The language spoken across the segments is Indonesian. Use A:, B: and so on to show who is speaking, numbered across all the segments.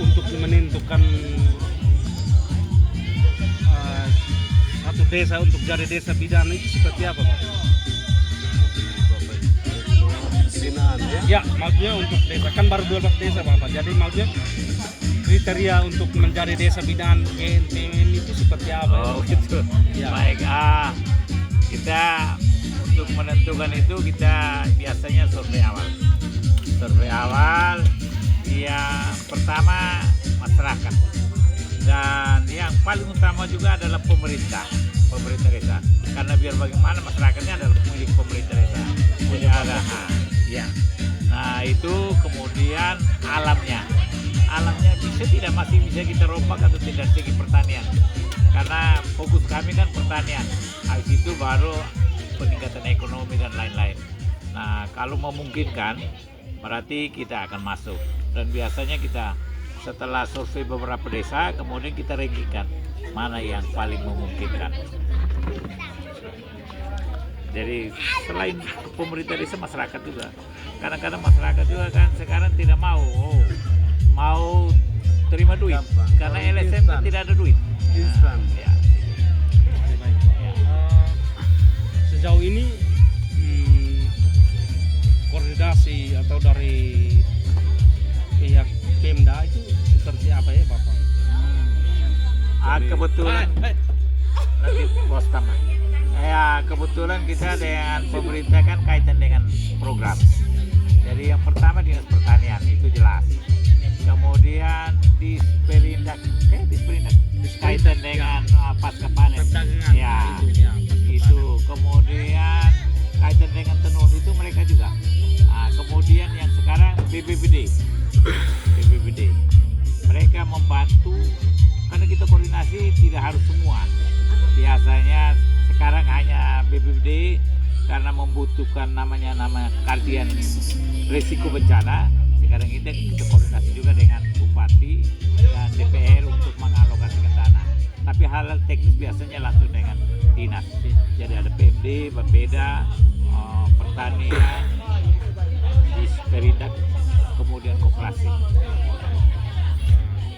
A: untuk menentukan satu desa untuk jadi desa bidana itu seperti apa Pak?
B: Binaan ya?
A: Ya, maksudnya untuk desa kan baru 12 desa Bapak. Jadi maksudnya kriteria untuk menjadi desa binaan GNTM itu seperti apa?
C: Oh gitu.
A: Ya.
C: Baik, kita untuk menentukan itu kita biasanya survei awal. Survei awal yang pertama masyarakat dan yang paling utama juga adalah pemerintah desa. Karena biar bagaimana masyarakatnya adalah milik pemerintah desa. Punya ada, ya. Nah itu kemudian alamnya masih bisa kita rombak atau tidak segi pertanian karena fokus kami kan pertanian, habis itu baru peningkatan ekonomi dan lain-lain. Nah kalau memungkinkan berarti kita akan masuk dan biasanya kita setelah survei beberapa desa kemudian kita rankingkan mana yang paling memungkinkan. Jadi selain pemerintah desa, masyarakat juga kadang-kadang masyarakat juga kan sekarang tidak mau terima duit
B: Gampang.
C: karena
B: Kalau
C: LSM kan
B: instan.
C: tidak ada duit.
B: Instan.
C: Ya.
A: Baik. Sejauh ini koordinasi atau dari pihak Pemda itu seperti apa ya Bapak?
C: Kebetulan nanti bos tambah. Ya kebetulan kita dengan pemerintah kan kaitan dengan program. Jadi yang pertama dinas pertanian itu jelas. Kemudian disperindak kaitan dengan pasca panen.
A: Perdagangan
C: Ya,
A: itu ya.
C: itu. Kemudian kaitan dengan tenun itu mereka juga. Nah, kemudian yang sekarang BPBD. Mereka membantu karena kita koordinasi tidak harus semua. Biasanya sekarang hanya BPBD karena membutuhkan nama kajian risiko bencana. Sekarang kita koordinasi juga dengan Bupati dan DPR untuk mengalokasikan dana. Tapi hal teknis biasanya langsung dengan dinas. Jadi ada PMD, Bapeda, pertanian, disperindak, kemudian koperasi.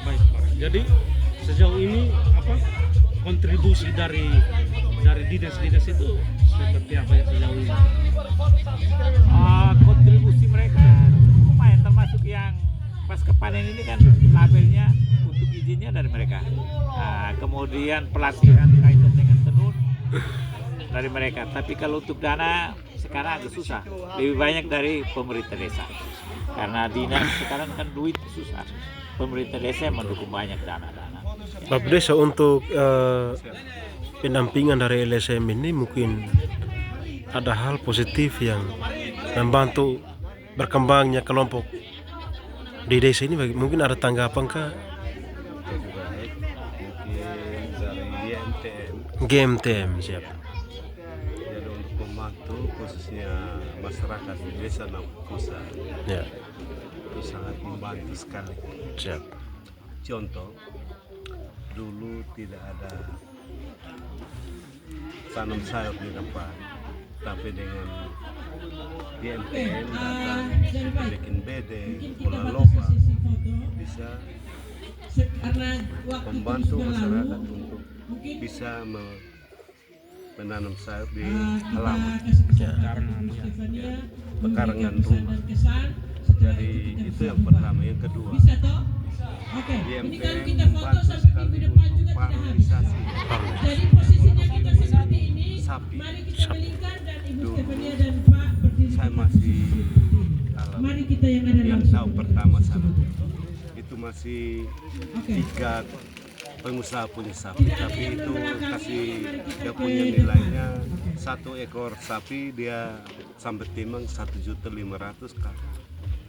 A: Baik Pak. Jadi sejauh ini apa kontribusi dari dinas-dinas itu seperti apa ya sejauh ini?
C: Kontribusi mereka lumayan, termasuk yang pasca panen ini kan labelnya untuk izinnya dari mereka. Kemudian pelatihan kaitan dengan tenun dari mereka. Tapi kalau untuk dana sekarang agak susah, lebih banyak dari pemerintah desa. Karena dinas sekarang kan duit susah. Pemerintah desa mendukung banyak dana-dana.
D: Bapak Desa untuk pendampingan dari LSM ini mungkin ada hal positif yang membantu berkembangnya kelompok di desa ini. Mungkin ada tanggapan kah?
B: Jadi baik, mungkin dari YMTM.
D: GMTM siapa?
B: Jadi untuk membantu khususnya masyarakat di desa Nampusa
D: Ya,
B: itu sangat membantu sekali.
D: siap.
B: Contoh, dulu tidak ada tanam sayur di depan, tapi dengan YMTM datang bikin bedeng, bola lomba, bisa membantu masyarakat untuk bisa menanam sayur di halaman,
A: Karena ya.
B: pekarangan rumah. Jadi itu yang pertama. Yang kedua, YMTM membantu sekali untuk pariwisasi.
E: Jadi posisinya kita seperti ini.
B: Sapi.
E: Mari kita belikan dan Ibu
B: Dulu
E: Stefania dan Pak berdiri.
B: saya masih
E: Mari kita yang ada
B: yang
E: langsung.
B: tahu pertama sana itu masih 3 pengusaha punya sapi, tapi itu kasih dia punya nilainya 1 ekor sapi dia sampai timbang 1.500.000 kan,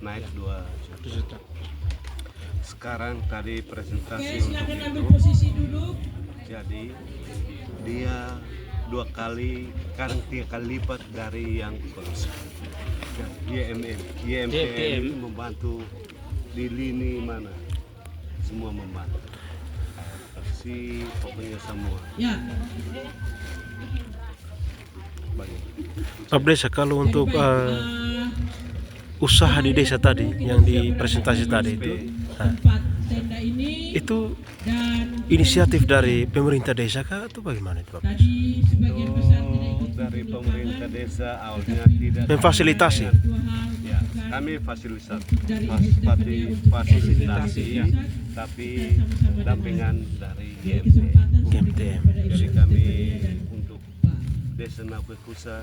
B: naik 2 juta. Sekarang tadi
E: Oke,
B: presentasi untuk
E: silakan ambil
B: itu,
E: posisi duduk.
B: jadi dia 2 kali, sekarang 3 kali lipat dari yang pengusaha. YMTM itu membantu di lini mana, semua membantu. Bersih, pokoknya semua.
E: Ya.
B: Baik.
D: Bapak Desa, kalau untuk usaha di desa tadi yang di presentasi tadi itu,
E: tempat tenda ini
D: Itu
E: dan
D: inisiatif dari pemerintah desa kah atau bagaimana itu Pak?
E: tadi sebagian besar tidak ikut
B: Dari
E: campur
B: pemerintah
E: tangan.
B: desa awalnya tidak
D: Memfasilitasi.
E: Dua hal
B: ya,
E: masukan
B: kami fasilitasi
E: dari Indonesia
B: fasilitasi
E: untuk
B: tapi
E: sama-sama
B: dampingan dari
E: dengan
B: GMT.
E: kesempatan
D: GMTM.
B: Jadi kami untuk desa Napekusa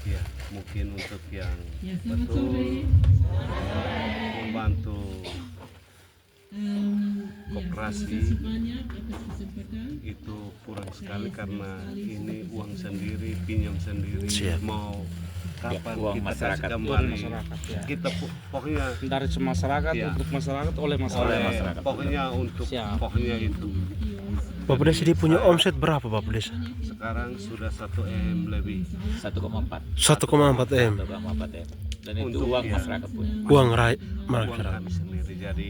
B: ya mungkin untuk yang
E: ya selamat
B: betul
E: sore.
B: membantu
E: Ya,
B: Koperasi.
E: terima kasih banyak atas kesempatan.
B: itu kurang sekali karena ini uang sendiri, pinjam sendiri,
D: Siap.
B: mau kapan
C: uang
B: kita
C: masyarakat.
B: kasih
A: Uang
B: kembali.
A: masyarakat, ya.
B: Kita pokoknya
A: Dari masyarakat,
B: Iya.
A: untuk masyarakat, oleh masyarakat.
C: Oleh masyarakat.
B: pokoknya untuk
A: Siap.
B: pokoknya itu.
D: Bapak Desa dia punya omset berapa Bapak Desa?
B: Sekarang sudah 1 M lebih.
C: 1,4
D: 1,4 M.
C: 1,4 M. Dan itu
B: Untuk
C: uang
B: ya.
C: masyarakat punya.
D: Uang
B: Uang
D: masyarakat.
B: kami sendiri. Jadi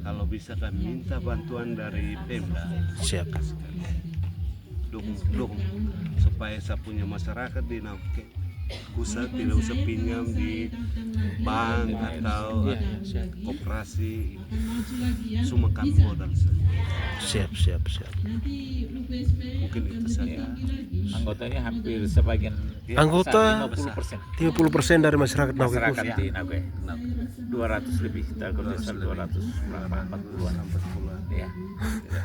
B: kalau bisa kami minta bantuan dari Pemda,
D: Siap.
B: dukung supaya saya punya masyarakat di Napekusa tidak usah pinjam di bank atau
A: Iya, siap.
B: koperasi,
E: Maju lagi ya.
B: semua kami modal saja.
D: Siap, siap, siap.
E: Nanti UPSP
B: Mungkin itu saja.
C: Anggotanya hampir sebagian
D: Anggota
C: 50%
D: 30% dari masyarakat
C: masyarakat
D: Napekusa.
C: di Nabe. 200 lebih, kita desa 200 berapa 40-an. Ya.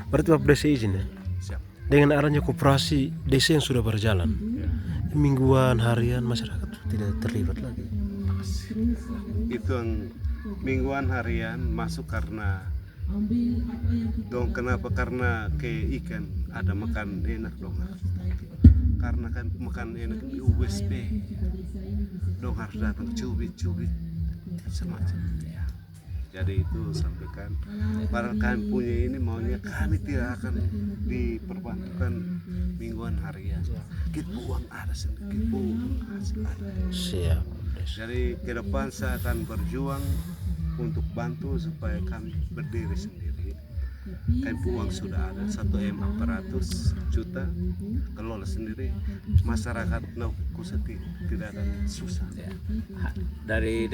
D: Berarti Bapak Desa izin ya?
B: Siap.
D: Dengan adanya koperasi desa yang sudah berjalan, mingguan, harian masyarakat tidak terlibat lagi.
B: Itu yang mingguan harian masuk karena dong kenapa karena ke ikan ada makan enak dong, karena kan makan enak di USP dong harus datang cubit semacam ya. Jadi itu sampaikan para kami punya ini maunya kami tidak akan diperbantukan mingguan harian, kita uang ada sendiri, kita uang ada.
D: Siap.
B: Jadi ke depan saya akan berjuang untuk bantu supaya kami berdiri sendiri. Kan uang sudah ada 1 M 400 juta, kelola sendiri, masyarakat Napekusa tidak akan susah.
C: Ya. Dari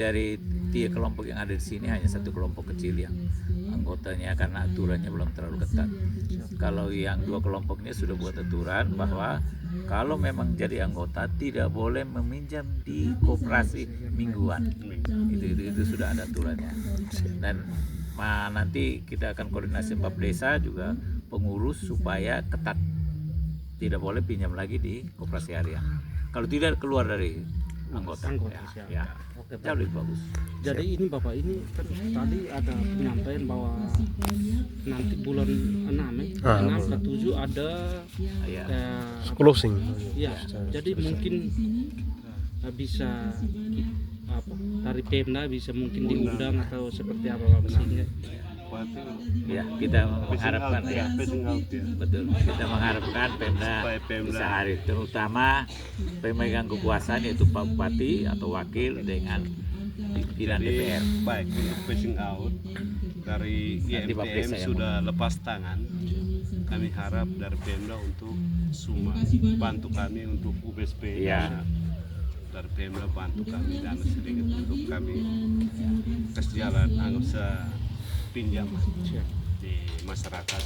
C: 3 kelompok yang ada di sini hanya satu kelompok kecil yang anggotanya karena aturannya belum terlalu ketat. Kalau yang 2 kelompoknya sudah buat aturan bahwa kalau memang jadi anggota tidak boleh meminjam di koperasi mingguan. Itu sudah ada aturannya. Dan nanti kita akan koordinasi Bapak Desa juga pengurus supaya ketat, tidak boleh pinjam lagi di koperasi harian. Kalau tidak keluar dari anggota,
A: siap.
C: ya.
A: Oke, Pak.
C: Jauh lebih bagus.
A: Jadi ini Bapak, ini kan tadi ada penyampaian bahwa nanti bulan 6
D: Ah,
A: 6 ke 7 ada
C: Ya.
A: kayak
D: Closing.
A: ya. Jadi mungkin bisa apa dari Pemda bisa mungkin diundang atau seperti apa Pak, sehingga
B: Berarti
C: Ya, kita mengharapkan
B: phasing out,
C: ya.
B: phasing out ya.
C: Betul, kita mengharapkan Pemda
B: Supaya Pemda-
C: bisa hadir, terutama pemegang kekuasaan yaitu Pak Bupati atau wakil dengan pimpinan
B: Jadi
C: DPR.
B: baik untuk phasing out dari
C: Nanti Bapak Desa
B: IMTM
C: yang
B: sudah lepas tangan. Kami harap dari Pemda untuk semua bantu kami untuk UBSP.
C: Iya.
B: Dari Pemda bantu kami dana sedikit untuk kami kasih jalan anggap pinjam di masyarakat.